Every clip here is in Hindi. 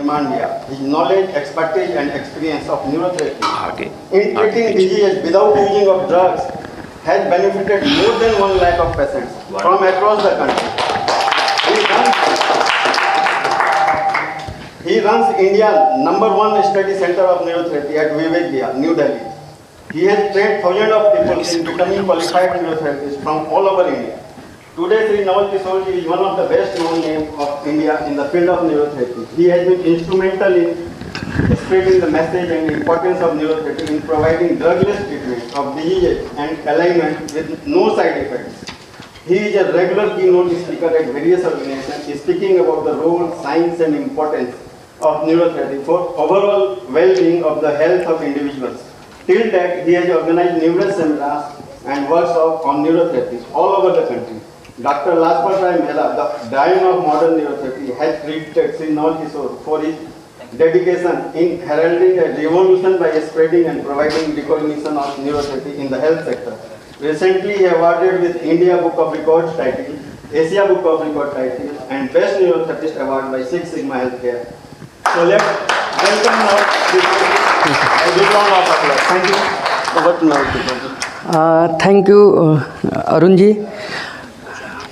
Mandia. His knowledge, expertise and experience of neurotherapy in treating diseases without using of drugs has benefited more than 1 lakh of patients from across the country. He runs India's #1 study center of neurotherapy at Vivek Viha, New Delhi. He has trained thousands of people in becoming qualified neurotherapists from all over India. Today, Sri Naval Kishore is one of the best known names of India in the field of neurotherapy. He has been instrumental in spreading the message and importance of neurotherapy in providing drugless treatment of diseases and alignment with no side effects. He is a regular keynote speaker at various organizations, speaking about the role, science and importance of neurotherapy for overall well-being of the health of individuals. Till that, he has organized numerous seminars and workshops on neurotherapy all over the country. Dr. Lajpat Rai Mehra, the Dian of modern neurotherapy, has credited Sri Naval Kishore for his dedication in heralding a revolution by spreading and providing recognition of neurotherapy in the health sector. Recently, he awarded with India Book of Records title, Asia Book of Records title, and Best Neurotherapist Award by Six Sigma Healthcare. So let's welcome now a big round of applause. Thank you. Over to now. Thank you Arun ji.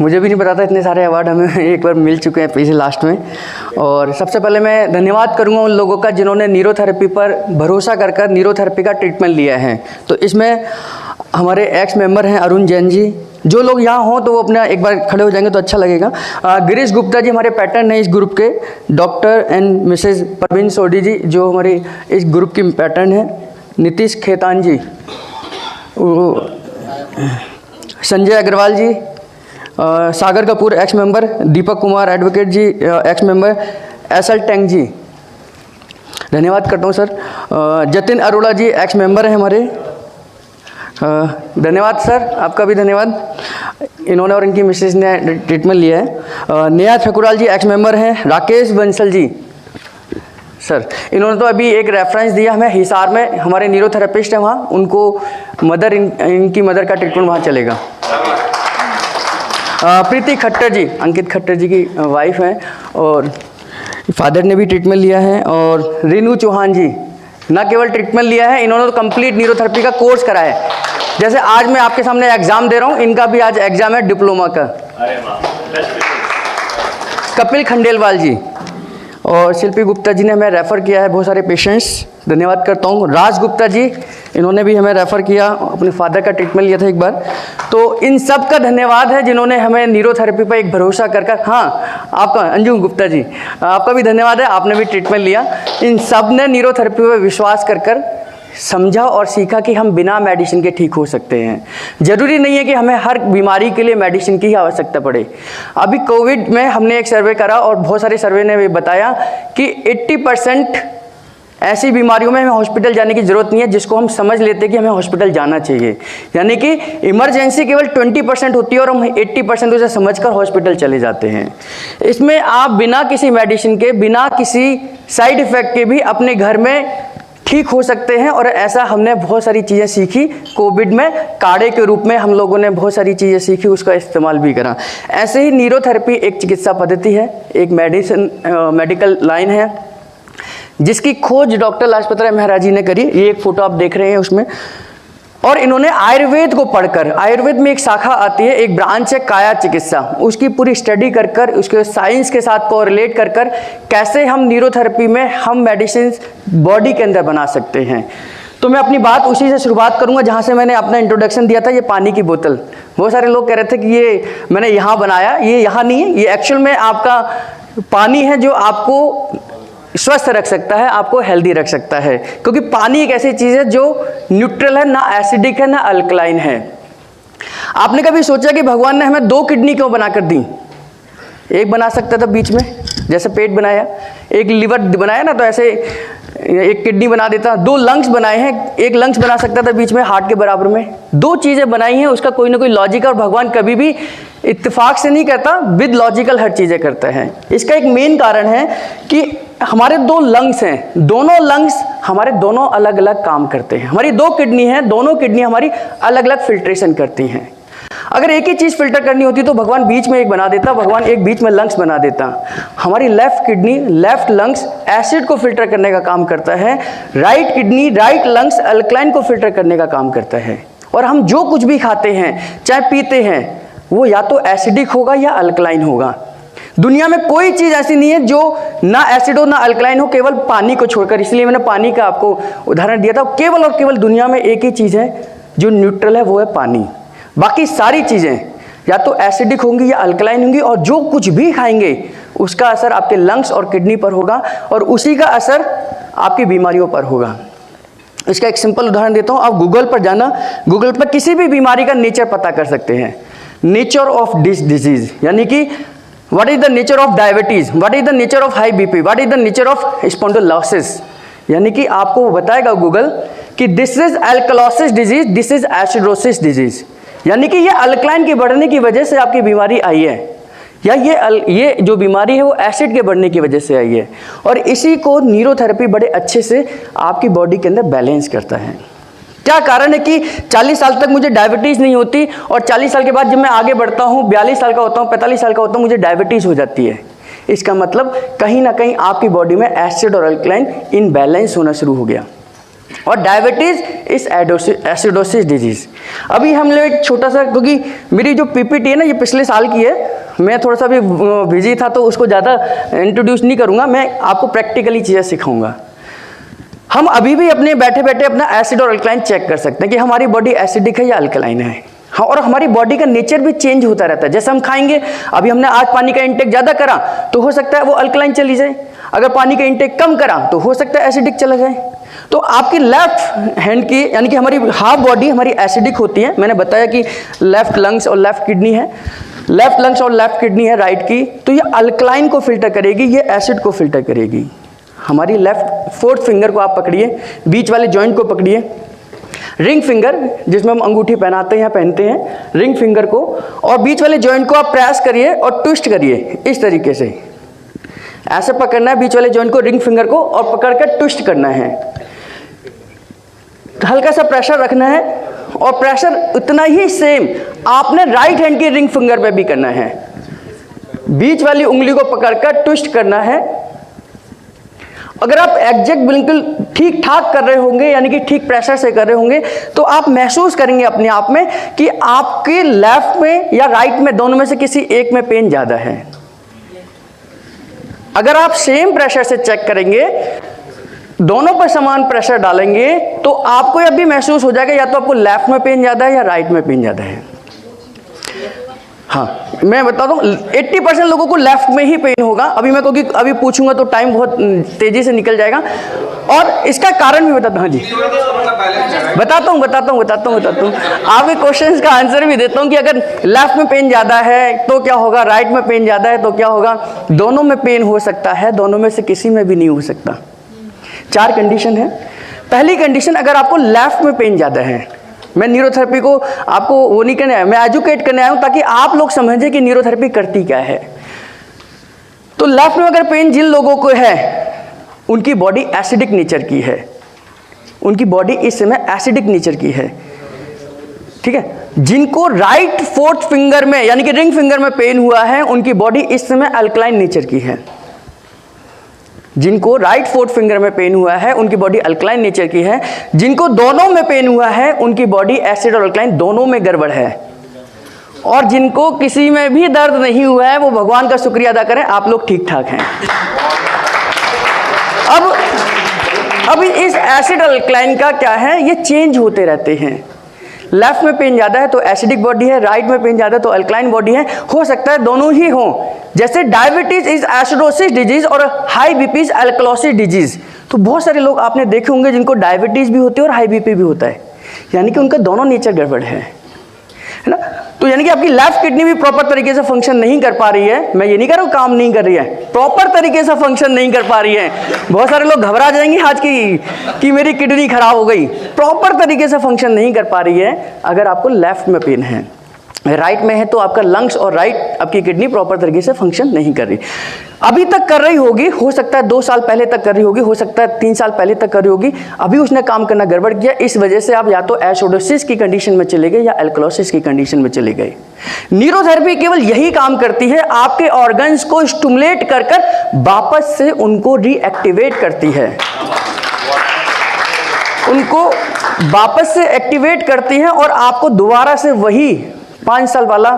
मुझे भी नहीं पता था इतने सारे अवार्ड हमें एक बार मिल चुके हैं पीछे लास्ट में। और सबसे पहले मैं धन्यवाद करूंगा उन लोगों का जिन्होंने न्यूरोथेरेपी पर भरोसा कर न्यूरोथेरेपी का ट्रीटमेंट लिया है। तो इसमें हमारे एक्स मेंबर हैं अरुण जैन जी। जो लोग यहाँ हों तो वो अपना एक बार खड़े हो जाएंगे तो अच्छा लगेगा। गिरीश गुप्ता जी हमारे पैटर्न हैं इस ग्रुप के। डॉक्टर एंड मिसेज परवीन सोडी जी जो हमारे इस ग्रुप की पैटर्न है। नीतीश खेतान जी, संजय अग्रवाल जी, सागर Kapoor x member, Deepak Kumar advocate जी एक्स मेंबर, एसएल टेंग जी धन्यवाद करता हूँ सर। जतिन अरोड़ा जी एक्स मेंबर हैं हमारे, धन्यवाद सर, आपका भी धन्यवाद। इन्होंने और इनकी मिसेज ने ट्रीटमेंट लिया है। नेहा ठकुराल जी एक्स मेंबर हैं। राकेश बंसल जी सर, इन्होंने तो अभी एक रेफरेंस दिया हमें, हिसार में हमारे न्यूरोथेरेपिस्ट हैं वहाँ, उनको इनकी मदर का ट्रीटमेंट वहाँ चलेगा। प्रीति खट्टर जी, अंकित खट्टर जी की वाइफ हैं और फादर ने भी ट्रीटमेंट लिया है। और रेनू चौहान जी न केवल ट्रीटमेंट लिया है, इन्होंने तो कंप्लीट न्यूरोथेरेपी का कोर्स करा है। जैसे आज मैं आपके सामने एग्जाम दे रहा हूँ, इनका भी आज एग्जाम है डिप्लोमा का। कपिल खंडेलवाल जी और शिल्पी गुप्ता जी ने हमें रेफ़र किया है बहुत सारे पेशेंट्स, धन्यवाद करता हूँ। राज गुप्ता जी, इन्होंने भी हमें रेफ़र किया, अपने फादर का ट्रीटमेंट लिया था एक बार। तो इन सब का धन्यवाद है जिन्होंने हमें न्यूरोथेरेपी पर एक भरोसा कर हाँ आपका अंजुम गुप्ता जी, आपका भी धन्यवाद है, आपने भी ट्रीटमेंट लिया। इन सब ने न्यूरोथेरेपी पर विश्वास कर समझा और सीखा कि हम बिना मेडिसिन के ठीक हो सकते हैं। ज़रूरी नहीं है कि हमें हर बीमारी के लिए मेडिसिन की ही आवश्यकता पड़े। अभी कोविड में हमने एक सर्वे करा और बहुत सारे सर्वे ने भी बताया कि 80% ऐसी बीमारियों में हमें हॉस्पिटल जाने की ज़रूरत नहीं है जिसको हम समझ लेते हैं कि हमें हॉस्पिटल जाना चाहिए। यानी कि इमरजेंसी केवल 20% होती है और हम 80% उसे समझकर हॉस्पिटल चले जाते हैं। इसमें आप बिना किसी मेडिसिन के, बिना किसी साइड इफ़ेक्ट के भी अपने घर में ठीक हो सकते हैं। और ऐसा हमने बहुत सारी चीज़ें सीखी कोविड में, काढ़े के रूप में हम लोगों ने बहुत सारी चीज़ें सीखी, उसका इस्तेमाल भी करा। ऐसे ही न्यूरोथेरेपी एक चिकित्सा पद्धति है, एक मेडिकल लाइन है जिसकी खोज डॉक्टर लाजपत राय मेहरा जी ने करी। ये एक फ़ोटो आप देख रहे हैं उसमें। और इन्होंने आयुर्वेद को पढ़कर, आयुर्वेद में एक शाखा आती है, एक ब्रांच है काया चिकित्सा, उसकी पूरी स्टडी कर उसके साइंस के साथ कोरिलेट कर कैसे हम न्यूरोथेरेपी में हम मेडिसिन बॉडी के अंदर बना सकते हैं। तो मैं अपनी बात उसी से शुरुआत करूंगा जहां से मैंने अपना इंट्रोडक्शन दिया था। ये पानी की बोतल, बहुत सारे लोग कह रहे थे कि ये मैंने यहाँ बनाया, ये यहाँ नहीं है, ये एक्चुअल में आपका पानी है जो आपको स्वस्थ रख सकता है, आपको हेल्दी रख सकता है। क्योंकि पानी एक ऐसी चीज़ है जो न्यूट्रल है, ना एसिडिक है ना अल्कलाइन है। आपने कभी सोचा कि भगवान ने हमें 2 किडनी क्यों बनाकर दी? एक बना सकता था बीच में, जैसे पेट बनाया, एक लिवर बनाया ना, तो ऐसे एक किडनी बना देता। 2 लंग्स बनाए हैं, एक लंग्स बना सकता था बीच में हार्ट के बराबर में। 2 चीज़ें बनाई हैं, उसका कोई ना कोई लॉजिक है। और भगवान कभी भी इत्तेफाक से नहीं करता, विद लॉजिकल हर चीज़ें करता है। इसका एक मेन कारण है कि हमारे 2 लंग्स हैं, दोनों लंग्स हमारे दोनों अलग अलग काम करते हैं। हमारी 2 किडनी हैं, दोनों किडनी हमारी अलग अलग फिल्ट्रेशन करती हैं। अगर एक ही चीज़ फिल्टर करनी होती तो भगवान बीच में एक बना देता, भगवान एक बीच में लंग्स बना देता। हमारी left kidney, left lungs acid को फिल्टर करने का काम करता है, right kidney, right lungs alkaline को फिल्टर करने का काम करता है। और हम जो कुछ भी खाते हैं, चाहे पीते हैं, वो या तो एसिडिक होगा या अल्कलाइन होगा। दुनिया में कोई चीज़ ऐसी नहीं है जो ना एसिड हो ना अल्कलाइन हो, केवल पानी को छोड़कर। इसलिए मैंने पानी का आपको उदाहरण दिया था। केवल और केवल दुनिया में एक ही चीज़ है जो न्यूट्रल है, वो है पानी। बाकी सारी चीज़ें या तो एसिडिक होंगी या अल्कलाइन होंगी, और जो कुछ भी खाएंगे उसका असर आपके लंग्स और किडनी पर होगा, और उसी का असर आपकी बीमारियों पर होगा। इसका एक सिंपल उदाहरण देता हूँ। आप गूगल पर जाना, गूगल पर किसी भी बीमारी का नेचर पता कर सकते हैं। नेचर ऑफ दिस डिजीज, यानी कि what is the nature of diabetes, what is the nature of high BP, what is the nature of spondylosis, यानी कि आपको वो बताएगा गूगल कि this is alkalosis disease, this is acidosis disease, यानी कि ये अल्कलाइन के बढ़ने की वजह से आपकी बीमारी आई है, या ये जो बीमारी है वो एसिड के बढ़ने की वजह से आई है। और इसी को न्यूरोथेरेपी बड़े अच्छे से आपकी बॉडी के अंदर बैलेंस करता है। क्या कारण है कि 40 साल तक मुझे डायबिटीज़ नहीं होती, और 40 साल के बाद जब मैं आगे बढ़ता हूँ, 42 साल का होता हूँ, 45 साल का होता हूँ, मुझे डायबिटीज़ हो जाती है। इसका मतलब कहीं ना कहीं आपकी बॉडी में एसिड और अल्कलाइन इनबैलेंस होना शुरू हो गया, और डायबिटीज़ इस एसिडोसिस डिजीज़। अभी हम लोग एक छोटा सा, क्योंकि मेरी जो पीपीटी है ना ये पिछले साल की है, मैं थोड़ा सा भी बिजी था तो उसको ज़्यादा इंट्रोड्यूस नहीं करूँगा, मैं आपको प्रैक्टिकली चीज़ें सिखाऊंगा। हम अभी भी अपने बैठे बैठे अपना एसिड और अल्कलाइन चेक कर सकते हैं कि हमारी बॉडी एसिडिक है या अल्कलाइन है। हाँ, और हमारी बॉडी का नेचर भी चेंज होता रहता है। जैसे हम खाएंगे, अभी हमने आज पानी का इंटेक ज़्यादा करा तो हो सकता है वो अल्कलाइन चली जाए, अगर पानी का इंटेक कम करा तो हो सकता है एसिडिक चला जाए। तो आपकी लेफ्ट हैंड की, यानी कि हमारी हाफ बॉडी हमारी एसिडिक होती है। मैंने बताया कि लेफ्ट लंग्स और लेफ्ट किडनी है, लेफ्ट लंग्स और लेफ्ट किडनी है राइट की, तो ये अल्कलाइन को फिल्टर करेगी, ये एसिड को फिल्टर करेगी। हमारी लेफ्ट फोर्थ फिंगर को आप पकड़िए, बीच वाले जॉइंट को पकड़िए, रिंग फिंगर जिसमें हम अंगूठी पहनाते हैं या पहनते हैं, रिंग फिंगर को, और बीच वाले जॉइंट को आप प्रेस करिए और ट्विस्ट करिए इस तरीके से। ऐसे पकड़ना है बीच वाले जॉइंट को, रिंग फिंगर को, और पकड़कर ट्विस्ट करना है। हल्का सा प्रेशर रखना है, और प्रेशर उतना ही सेम आपने राइट हैंड की रिंग फिंगर पे भी करना है। बीच वाली उंगली को पकड़कर ट्विस्ट करना है। अगर आप एग्जैक्ट बिल्कुल ठीक ठाक कर रहे होंगे, यानी कि ठीक प्रेशर से कर रहे होंगे, तो आप महसूस करेंगे अपने आप में कि आपके लेफ्ट में या राइट में, दोनों में से किसी एक में पेन ज़्यादा है। अगर आप सेम प्रेशर से चेक करेंगे, दोनों पर समान प्रेशर डालेंगे, तो आपको यह भी महसूस हो जाएगा या तो आपको लेफ्ट में पेन ज़्यादा है या राइट में पेन ज़्यादा है। हाँ, मैं बताता हूँ 80% लोगों को लेफ्ट में ही पेन होगा। अभी मैं क्योंकि अभी पूछूंगा तो टाइम बहुत तेजी से निकल जाएगा, और इसका कारण भी बताता हूँ। हाँ जी, बताता हूँ आपके क्वेश्चंस का आंसर भी देता हूँ कि अगर लेफ्ट में पेन ज़्यादा है तो क्या होगा, राइट में पेन ज़्यादा है तो क्या होगा। दोनों में पेन हो सकता है, दोनों में से किसी में भी नहीं हो सकता। 4 कंडीशन है। पहली कंडीशन, अगर आपको लेफ्ट में पेन ज़्यादा है, मैं न्यूरोथेरेपी को आपको वो नहीं करने आया, मैं एजुकेट करने आया हूँ ताकि आप लोग समझें कि न्यूरोथेरेपी करती क्या है। तो लेफ्ट में अगर पेन जिन लोगों को है, उनकी बॉडी एसिडिक नेचर की है, उनकी बॉडी इस समय एसिडिक नेचर की है, ठीक है। जिनको राइट फोर्थ फिंगर में, यानी कि रिंग फिंगर में पेन हुआ है, उनकी बॉडी इस समय अल्कलाइन नेचर की है। जिनको राइट फोर्थ फिंगर में पेन हुआ है, उनकी बॉडी अल्कलाइन नेचर की है। जिनको दोनों में पेन हुआ है, उनकी बॉडी एसिड और अल्कलाइन दोनों में गड़बड़ है। और जिनको किसी में भी दर्द नहीं हुआ है, वो भगवान का शुक्रिया अदा करें, आप लोग ठीक ठाक हैं। अब इस एसिड अल्कलाइन का क्या है, ये चेंज होते रहते हैं। लेफ्ट में पेन ज़्यादा है तो एसिडिक बॉडी है, राइट में पेन ज़्यादा है तो अल्कलाइन बॉडी है। हो सकता है दोनों ही हों, जैसे डायबिटीज इज एसिडोसिस डिजीज और high BP is alkalosis disease. तो बहुत सारे लोग आपने देखे होंगे जिनको डायबिटीज भी होती है और हाई बीपी भी होता है, यानी कि उनका दोनों नेचर गड़बड़ है ना। तो यानी कि आपकी लेफ्ट किडनी भी प्रॉपर तरीके से फंक्शन नहीं कर पा रही है। मैं ये नहीं कह रहा हूँ काम नहीं कर रही है, प्रॉपर तरीके से फंक्शन नहीं कर पा रही है। बहुत सारे लोग घबरा जाएंगे आज कि मेरी किडनी खराब हो गई। प्रॉपर तरीके से फंक्शन नहीं कर पा रही है अगर आपको लेफ्ट में पेन है। राइट में है तो आपका लंग्स और राइट आपकी किडनी प्रॉपर तरीके से फंक्शन नहीं कर रही। अभी तक कर रही होगी, हो सकता है 2 साल पहले तक कर रही होगी, हो सकता है 3 साल पहले तक कर रही होगी, अभी उसने काम करना गड़बड़ किया, इस वजह से आप या तो एसिडोसिस की कंडीशन में चले गए या एल्कलोसिस की कंडीशन में चले गए। न्यूरोथेरेपी केवल यही काम करती है, आपके ऑर्गन्स को स्टिमुलेट कर कर वापस से उनको रीएक्टिवेट करती है, उनको वापस से एक्टिवेट करती है और आपको दोबारा से वही 5 साल वाला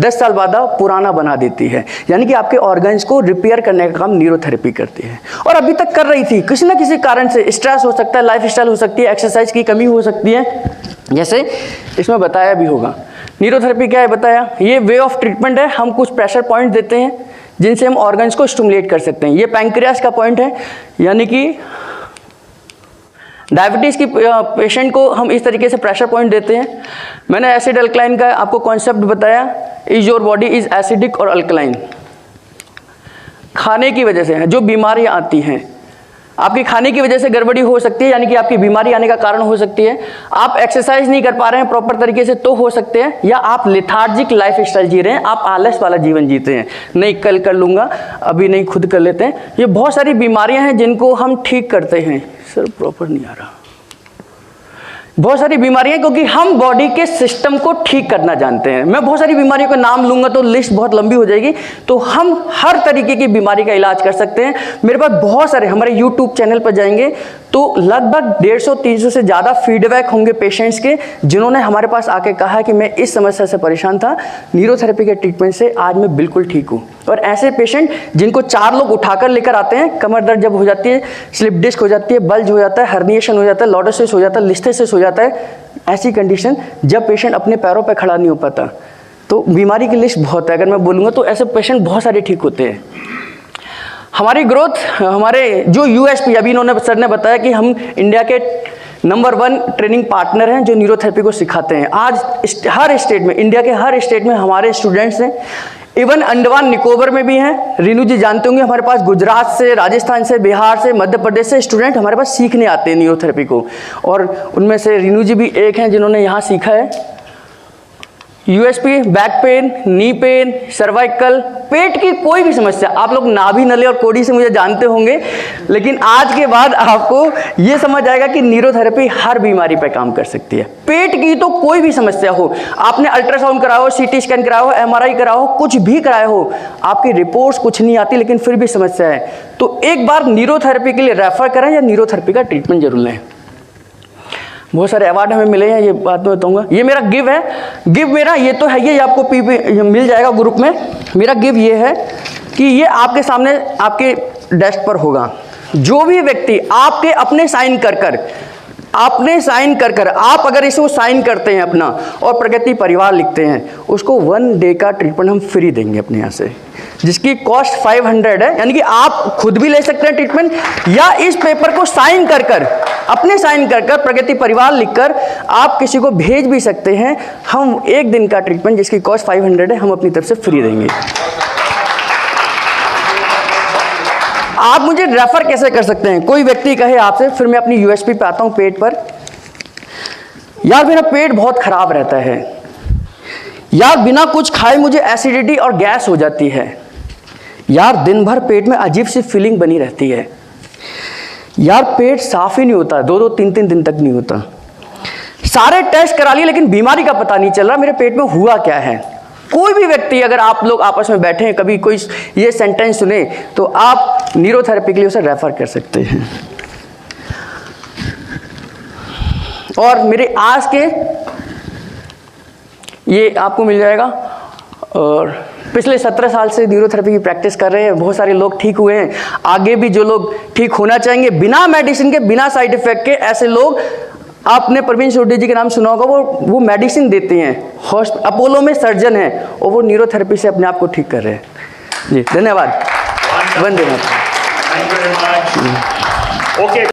10 साल बाद पुराना बना देती है। यानी कि आपके ऑर्गन्स को रिपेयर करने का काम न्यूरोथेरेपी करती है। और अभी तक कर रही थी, किसी ना किसी कारण से, स्ट्रेस हो सकता है, लाइफ स्टाइल हो सकती है, एक्सरसाइज की कमी हो सकती है, जैसे इसमें बताया भी होगा। न्यूरोथेरेपी क्या है बताया, ये वे ऑफ ट्रीटमेंट है। हम कुछ प्रेशर पॉइंट देते हैं जिनसे हम ऑर्गन्स को स्टिमुलेट कर सकते हैं। ये पैंक्रियास का पॉइंट है, यानी कि डायबिटीज़ की पेशेंट को हम इस तरीके से प्रेशर पॉइंट देते हैं। मैंने एसिड अल्कलाइन का आपको कॉन्सेप्ट बताया, is your body is acidic और अल्कलाइन। खाने की वजह से जो बीमारियां आती हैं, आपकी खाने की वजह से गड़बड़ी हो सकती है, यानी कि आपकी बीमारी आने का कारण हो सकती है। आप एक्सरसाइज नहीं कर पा रहे हैं प्रॉपर तरीके से तो हो सकते हैं, या आप लेथार्जिक लाइफ स्टाइल जी रहे हैं, आप आलस वाला जीवन जीते हैं, नहीं कल कर लूँगा, अभी नहीं, खुद कर लेते हैं। ये बहुत सारी बीमारियां हैं जिनको हम ठीक करते हैं। सर प्रॉपर नहीं आ रहा। बहुत सारी बीमारियां, क्योंकि हम बॉडी के सिस्टम को ठीक करना जानते हैं। मैं बहुत सारी बीमारियों का नाम लूंगा तो लिस्ट बहुत लंबी हो जाएगी, तो हम हर तरीके की बीमारी का इलाज कर सकते हैं। मेरे पास बहुत सारे, हमारे यूट्यूब चैनल पर जाएंगे तो लगभग 150-300 से ज़्यादा फीडबैक होंगे पेशेंट्स के, जिन्होंने हमारे पास आके कहा है कि मैं इस समस्या से परेशान था, न्यूरोथेरेपी के ट्रीटमेंट से आज मैं बिल्कुल ठीक हूँ। और ऐसे पेशेंट जिनको 4 लोग उठाकर लेकर आते हैं, कमर दर्द जब हो जाती है, स्लिप डिस्क हो जाती है, बल्ज हो जाता है, हर्निएशन हो जाता है, लॉर्डोसिस हो जाता है, लिस्थेसिस हो जाता है, ऐसी कंडीशन जब पेशेंट अपने पैरों पर खड़ा नहीं हो पाता, तो बीमारी की लिस्ट बहुत है। अगर मैं बोलूँगा तो ऐसे पेशेंट बहुत सारे ठीक होते हैं। हमारी ग्रोथ, हमारे जो यूएसपी, अभी इन्होंने सर ने बताया कि हम इंडिया के नंबर 1 ट्रेनिंग पार्टनर हैं जो न्यूरोथेरेपी को सिखाते हैं। आज हर स्टेट में, इंडिया के हर स्टेट में हमारे स्टूडेंट्स हैं, इवन अंडमान निकोबार में भी हैं। रीनू जी जानते होंगे, हमारे पास गुजरात से, राजस्थान से, बिहार से, मध्य प्रदेश से स्टूडेंट हमारे पास सीखने आते हैं न्यूरोथेरेपी को, और उनमें से रीनू जी भी एक हैं जिन्होंने यहाँ सीखा है। USP, back pain, knee pain, cervical, पेट की कोई भी समस्या, आप लोग नाभि नली और कोड़ी से मुझे जानते होंगे, लेकिन आज के बाद आपको ये समझ आएगा कि न्यूरोथेरेपी हर बीमारी पर काम कर सकती है। पेट की तो कोई भी समस्या हो, आपने अल्ट्रासाउंड कराया हो, सीटी स्कैन कराया हो, एमआरआई कराया हो, कुछ भी कराया हो, आपकी रिपोर्ट्स कुछ नहीं आती लेकिन फिर भी समस्या है, तो एक बार न्यूरोथेरेपी के लिए रेफर करें या न्यूरोथेरेपी का ट्रीटमेंट जरूर लें। बहुत सारे अवार्ड हमें मिले हैं, ये बात में बताऊंगा। ये मेरा गिव है, गिव मेरा ये तो है, ये आपको पीपी मिल जाएगा ग्रुप में। मेरा गिव ये है कि ये आपके सामने आपके डेस्क पर होगा। जो भी व्यक्ति आपके अपने साइन कर कर, आपने साइन कर कर, आप अगर इसको साइन करते हैं अपना और प्रगति परिवार लिखते हैं, उसको 1 डे का ट्रीटमेंट हम फ्री देंगे अपने यहाँ से, जिसकी कॉस्ट 500 है। यानी कि आप खुद भी ले सकते हैं ट्रीटमेंट, या इस पेपर को साइन कर कर, अपने साइन कर कर, प्रगति परिवार लिखकर आप किसी को भेज भी सकते हैं। हम 1 दिन का ट्रीटमेंट जिसकी कॉस्ट 500 है, हम अपनी तरफ से फ्री देंगे। आप मुझे रेफर कैसे कर सकते हैं? कोई व्यक्ति कहे आपसे, फिर मैं अपनी यूएसपी पे आता हूं, पेट पर, यार मेरा पेट बहुत खराब रहता है, यार बिना कुछ खाए मुझे एसिडिटी और गैस हो जाती है, यार दिन भर पेट में अजीब सी फीलिंग बनी रहती है, यार पेट साफ ही नहीं होता, 2-2, 3-3 दिन तक नहीं होता, सारे टेस्ट करा लिए लेकिन बीमारी का पता नहीं चल रहा, मेरे पेट में हुआ क्या है। कोई भी व्यक्ति, अगर आप लोग आपस में बैठे हैं, कभी कोई ये सेंटेंस सुने, तो आप न्यूरोथेरेपी के लिए उसे रेफर कर सकते हैं। और मेरे आज के ये आपको मिल जाएगा, और पिछले 17 साल से न्यूरोथेरेपी की प्रैक्टिस कर रहे हैं, बहुत सारे लोग ठीक हुए हैं। आगे भी जो लोग ठीक होना चाहेंगे बिना मेडिसिन के, बिना साइड इफेक्ट के, ऐसे लोग, आपने प्रवीण सोडी जी के नाम सुना होगा, वो मेडिसिन देते हैं, अपोलो में सर्जन हैं, और वो न्यूरोथेरेपी से अपने आप को ठीक कर रहे हैं। जी धन्यवाद, वंदे मातरम।